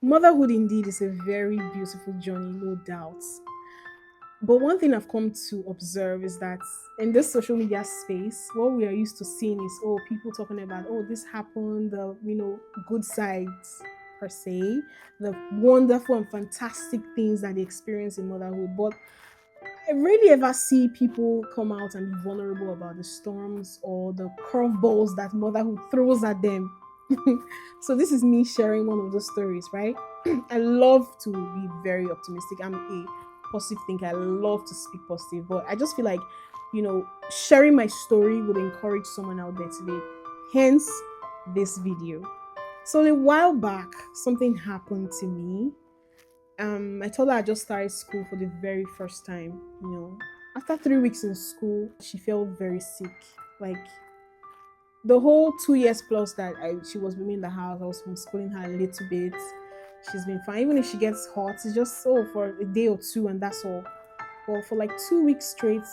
Motherhood indeed is a very beautiful journey, no doubt. But one thing I've come to observe is that in this social media space, what we are used to seeing is, oh, people talking about, oh, this happened, the good sides per se, the wonderful and fantastic things that they experience in motherhood. But I rarely ever see people come out and be vulnerable about the storms or the curveballs that motherhood throws at them. So this is me sharing one of those stories, right? I love to be very optimistic. I'm a positive thinker. I love to speak positive, but I just feel like, sharing my story would encourage someone out there today. Hence this video. So a while back, something happened to me. I told her I just started school for the very first time. After 3 weeks in school, she felt very sick. Like the whole 2 years plus that she was with me in the house, I was homeschooling her a little bit. She's been fine. Even if she gets hot, it's just for a day or two, and that's all. But for like 2 weeks straight,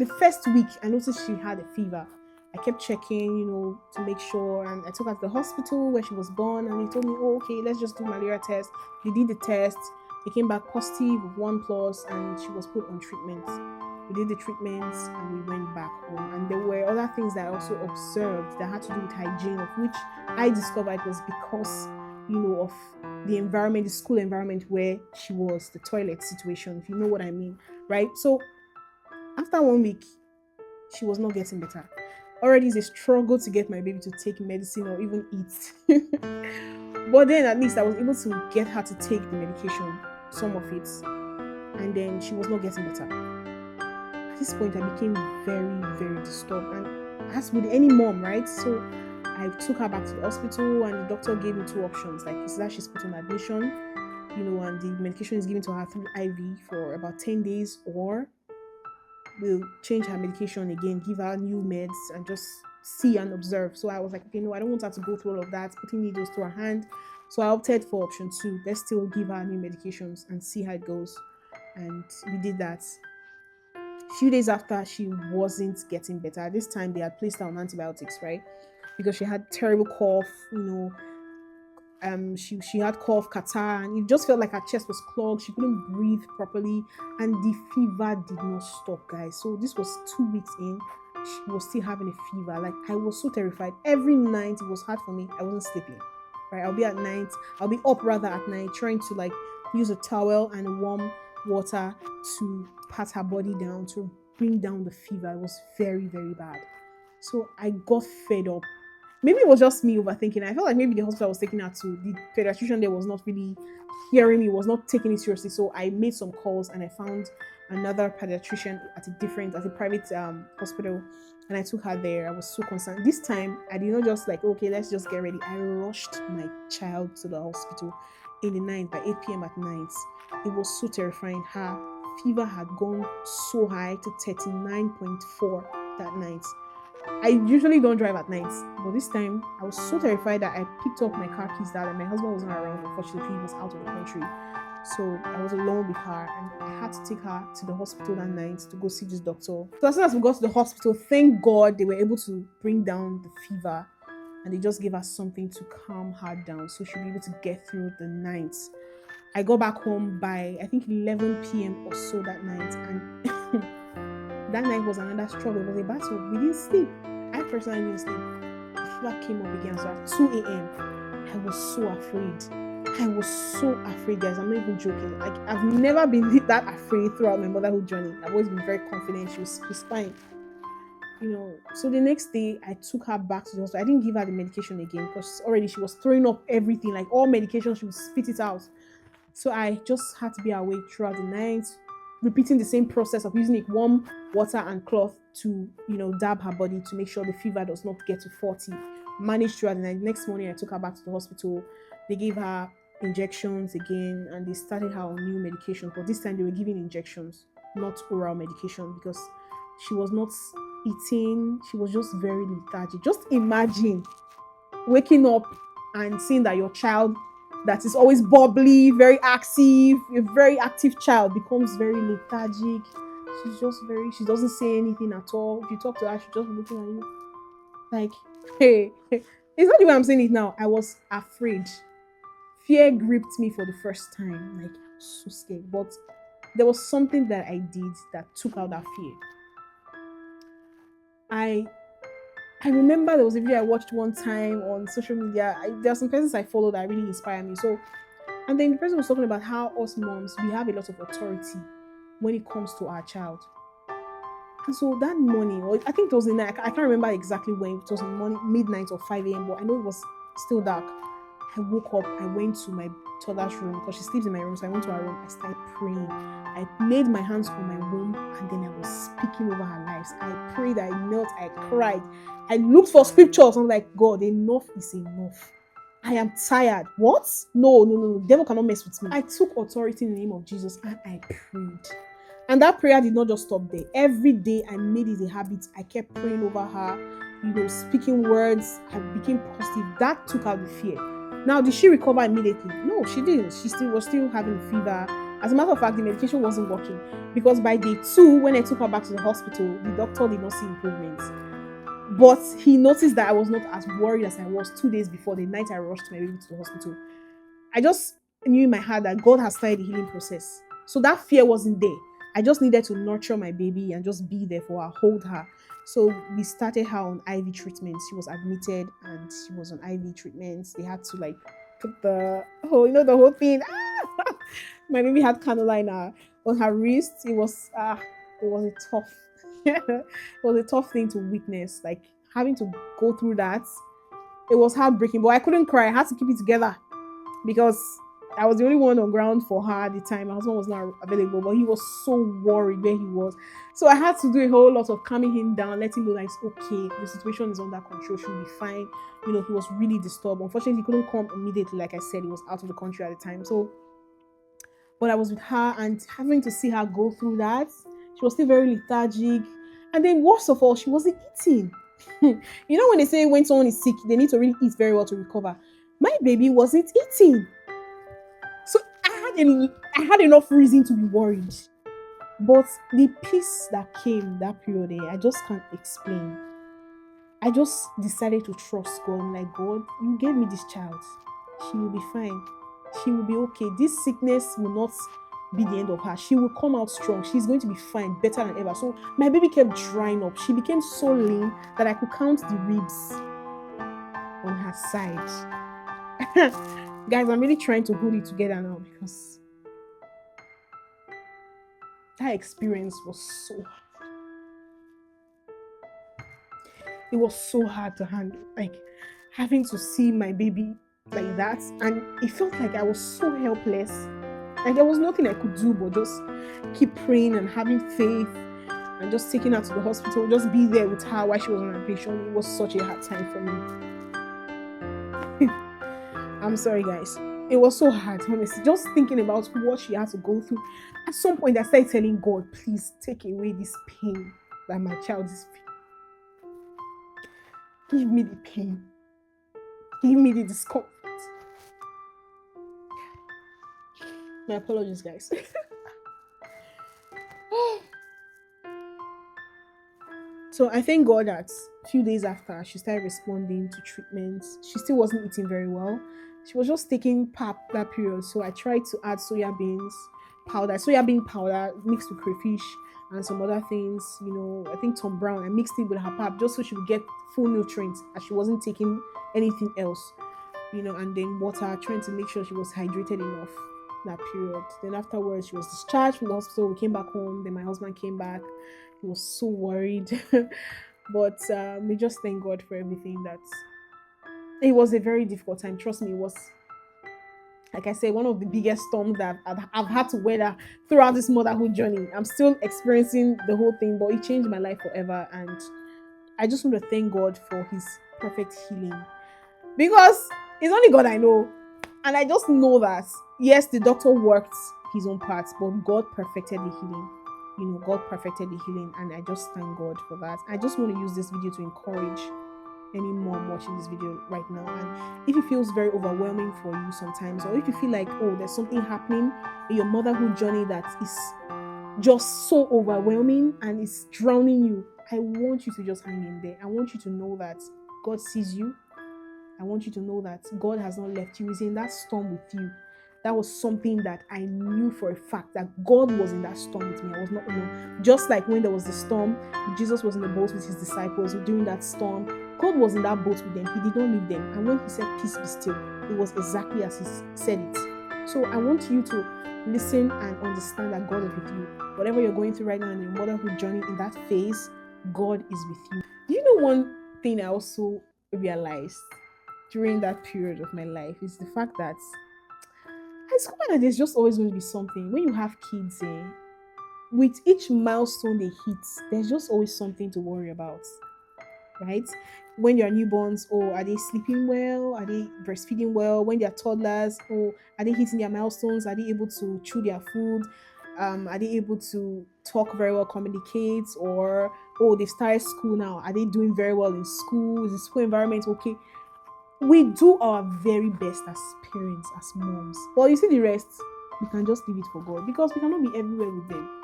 the first week, I noticed she had a fever. I kept checking, to make sure, and I took her to the hospital where she was born, and they told me, oh, okay, let's just do malaria test. They did the test. They came back positive with 1+, and she was put on treatment. We did the treatments and we went back home. And there were other things that I also observed that had to do with hygiene, of which I discovered was because, of the environment, the school environment where she was, the toilet situation, if you know what I mean, right? So after 1 week, she was not getting better. Already it's a struggle to get my baby to take medicine or even eat. But then at least I was able to get her to take the medication, some of it, and then she was not getting better. At this point, I became very, very disturbed, and as with any mom, right? So I took her back to the hospital, and the doctor gave me two options. Like, is that she's put on admission, and the medication is given to her through IV for about 10 days, or we'll change her medication again, give her new meds, and just see and observe. So I was like, okay, no, I don't want her to go through all of that, putting needles through her hand. So I opted for option 2. Let's still give her new medications and see how it goes. And we did that. A few days after, she wasn't getting better. At this time, they had placed her on antibiotics, right? Because she had terrible cough, she had cough, catarrh, and it just felt like her chest was clogged. She couldn't breathe properly, and the fever did not stop, guys. So this was 2 weeks in. She was still having a fever. Like, I was so terrified. Every night it was hard for me. I wasn't sleeping. Right? I'll be up rather at night, trying to like use a towel and warm water to pat her body down to bring down the fever. It was very, very bad. So I got fed up. Maybe it was just me overthinking. I felt like maybe the hospital I was taking her to, the pediatrician there was not really hearing me, was not taking it seriously. So I made some calls and I found another pediatrician at a private hospital, and I took her there. I was so concerned. This time I did not just like, okay, let's just get ready. I rushed my child to the hospital in the night by 8 p.m. at night. It was so terrifying. Her fever had gone so high to 39.4 that night. I usually don't drive at night, but this time I was so terrified that I picked up my car keys that my husband wasn't around. Unfortunately, he was out of the country. So I was alone with her, and I had to take her to the hospital that night to go see this doctor. So as soon as we got to the hospital, thank God they were able to bring down the fever, and they just gave her something to calm her down so she'll be able to get through the night. I got back home by I think 11 p.m. or so that night, and that night was another struggle. It was a battle. We didn't sleep. I personally didn't sleep. The fever came up again. So at 2 a.m., I was so afraid. I was so afraid, guys. I'm not even joking. Like, I've never been that afraid throughout my motherhood journey. I've always been very confident. She's fine. So the next day, I took her back to the hospital. I didn't give her the medication again because already she was throwing up everything. Like, all medication, she would spit it out. So I just had to be awake throughout the night, repeating the same process of using warm water and cloth to, dab her body to make sure the fever does not get to 40. Managed throughout the night. Next morning, I took her back to the hospital. They gave her injections again, and they started her on new medication. But this time, they were giving injections, not oral medication, because she was not eating. She was just very lethargic. Just imagine waking up and seeing that your child that is always bubbly, very active, a very active child becomes very lethargic. She doesn't say anything at all. If you talk to her, she's just looking at you like, hey. It's not the way I'm saying it now. I was afraid. fear gripped me for the first time. Like, I was so scared. But there was something that I did that took out that fear. I I remember there was a video I watched one time on social media. There are some persons I follow that really inspire me. So, and then the person was talking about how us moms, we have a lot of authority when it comes to our child. And so that morning, or I think it was the night, I can't remember exactly when, it was in morning, midnight or 5 a.m., but I know it was still dark. I woke up, I went to my daughter's room because she sleeps in my room. So I went to her room, I started praying. I laid my hands on my womb and then I was speaking over her lives. I prayed, I knelt, I cried. I looked for scriptures. I'm like, God, enough is enough. I am tired. What? No, no, no, no. The devil cannot mess with me. I took authority in the name of Jesus and I prayed. And that prayer did not just stop there. Every day I made it a habit. I kept praying over her, speaking words. I became positive. That took out the fear. Now, did she recover immediately? No, she didn't. She was still having a fever. As a matter of fact, the medication wasn't working because by day 2, when I took her back to the hospital, the doctor did not see improvements. But he noticed that I was not as worried as I was 2 days before the night I rushed my baby to the hospital. I just knew in my heart that God has started the healing process. So that fear wasn't there. I just needed to nurture my baby and just be there for her, hold her. So we started her on IV treatments. She was admitted and she was on IV treatments. They had to put the whole thing. My baby had cannula on her wrist. It was a tough it was a tough thing to witness. Like having to go through that. It was heartbreaking, but I couldn't cry. I had to keep it together because I was the only one on ground for her at the time. My husband was not available, but he was so worried where he was. So I had to do a whole lot of calming him down, letting him know that it's okay. The situation is under control. She'll be fine. He was really disturbed. Unfortunately, he couldn't come immediately. Like I said, he was out of the country at the time. So, but I was with her and having to see her go through that. She was still very lethargic. And then worst of all, she wasn't eating. When they say when someone is sick, they need to really eat very well to recover. My baby wasn't eating. So I had enough reason to be worried. But the peace that came that period, I just can't explain. I just decided to trust God. I'm like, God, you gave me this child. She will be fine. She will be okay. This sickness will not be the end of her. She will come out strong. She's going to be fine, better than ever. So my baby kept drying up. She became so lean that I could count the ribs on her side. Guys, I'm really trying to hold it together now because that experience was so hard. It was so hard to handle. Like having to see my baby like that, and it felt like I was so helpless. Like there was nothing I could do but just keep praying and having faith and just taking her to the hospital, just be there with her while she was on her patient. It was such a hard time for me. I'm sorry, guys. It was so hard, honestly. Just thinking about what she had to go through. At some point, I started telling God, please take away this pain that my child is feeling. Give me the pain. Give me the discomfort. My apologies, guys. So I thank God that a few days after she started responding to treatments, she still wasn't eating very well. She was just taking pap that period. So I tried to add soya bean powder mixed with crayfish and some other things. I think Tom Brown. I mixed it with her pap just so she would get full nutrients as she wasn't taking anything else. And then water, trying to make sure she was hydrated enough that period. Then afterwards, she was discharged from the hospital. We came back home. Then my husband came back. He was so worried. But we just thank God for everything. That it was a very difficult time. Trust me, it was, like I said, one of the biggest storms that I've had to weather throughout this motherhood journey. I'm still experiencing the whole thing, but it changed my life forever. And I just want to thank God for his perfect healing. Because it's only God I know. And I just know that, yes, the doctor worked his own parts, but God perfected the healing. God perfected the healing. And I just thank God for that. I just want to use this video to encourage any mom watching this video right now. And if it feels very overwhelming for you sometimes, or if you feel like, oh, there's something happening in your motherhood journey that is just so overwhelming and it's drowning you, I want you to just hang in there. I want you to know that God sees you I want you to know that God has not left you. He's in that storm with you. That was something that I knew for a fact, that God was in that storm with me. I was not alone. Just like when there was the storm, Jesus was in the boat with his disciples during that storm. God was in that boat with them. He did not leave them. And when he said, "Peace be still," it was exactly as he said it. So I want you to listen and understand that God is with you. Whatever you're going through right now in your motherhood journey, in that phase, God is with you. Do you know one thing I also realized during that period of my life is the fact that I discovered that there's just always going to be something. When you have kids, with each milestone they hit, there's just always something to worry about, right? When you're newborns, oh, are they sleeping well? Are they breastfeeding well? When they're toddlers, oh, are they hitting their milestones? Are they able to chew their food? Are they able to talk very well, communicate? Or, oh, they started school now. Are they doing very well in school? Is the school environment okay? We do our very best as parents, as moms. But you see the rest, we can just leave it for God because we cannot be everywhere with them.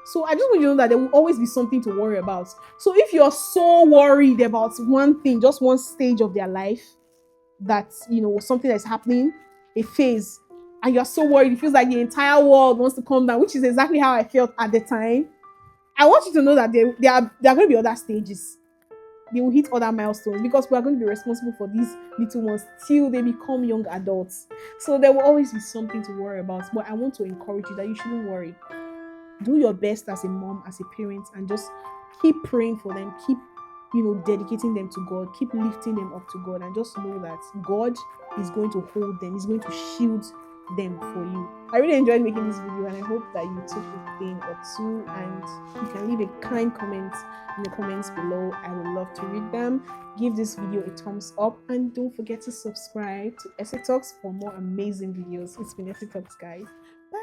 So I just want you to know that there will always be something to worry about. So if you're so worried about one thing, just one stage of their life, that something that's happening, a phase, and you're so worried, it feels like the entire world wants to come down, which is exactly how I felt at the time. I want you to know that there are going to be other stages. They will hit other milestones because we are going to be responsible for these little ones till they become young adults. So there will always be something to worry about. But I want to encourage you that you shouldn't worry. Do your best as a mom, as a parent, and just keep praying for them. Keep, dedicating them to God. Keep lifting them up to God, and just know that God is going to hold them. He's going to shield them for you. I really enjoyed making this video, and I hope that you took a thing or two, and you can leave a kind comment in the comments below. I would love to read them. Give this video a thumbs up, and don't forget to subscribe to Essay Talks for more amazing videos. It's been Essay Talks, guys. Bye.